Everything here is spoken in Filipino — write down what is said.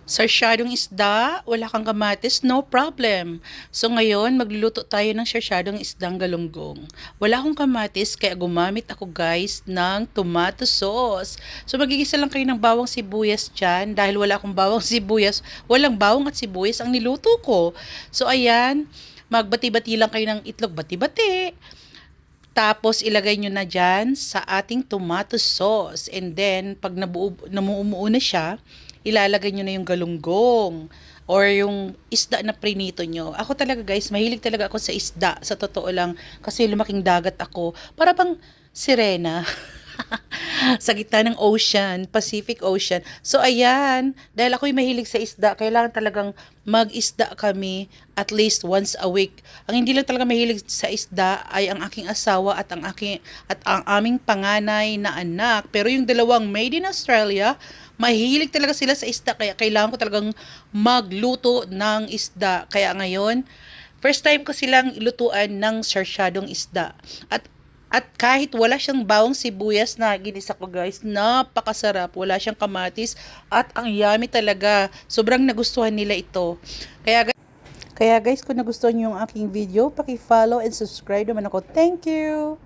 Sarsyadong isda, wala kang kamatis, no problem. So ngayon, magluluto tayo ng sarsyadong isdang galunggong. Wala akong kamatis, kaya gumamit ako guys ng tomato sauce. So magigisa lang kayo ng bawang sibuyas dyan. Dahil wala akong bawang sibuyas, walang bawang at sibuyas ang niluto ko. So ayan, magbati-bati lang kayo ng itlog, bati-bati. Tapos, ilagay nyo na dyan sa ating tomato sauce. And then, pag namumuo na siya, ilalagay nyo na yung galunggong or yung isda na prinito nyo. Ako talaga guys, mahilig talaga ako sa isda. Sa totoo lang, kasi lumaking dagat ako. Para bang sirena. Sa gitna ng ocean, Pacific Ocean. So ayan, dahil ako'y mahilig sa isda, kailangan talagang mag-isda kami at least once a week. Ang hindi lang talaga mahilig sa isda ay ang aking asawa at ang aming panganay na anak. Pero yung dalawang made in Australia, mahilig talaga sila sa isda, kaya kailangan ko talagang magluto ng isda. Kaya ngayon, first time ko silang ilutuan ng sarsyadong isda. At kahit wala siyang bawang sibuyas na ginisa ko guys, napakasarap. Wala siyang kamatis at ang yummy talaga. Sobrang nagustuhan nila ito. Kaya guys, kung nagustuhan niyo yung aking video, paki-follow and subscribe naman ako. Thank you!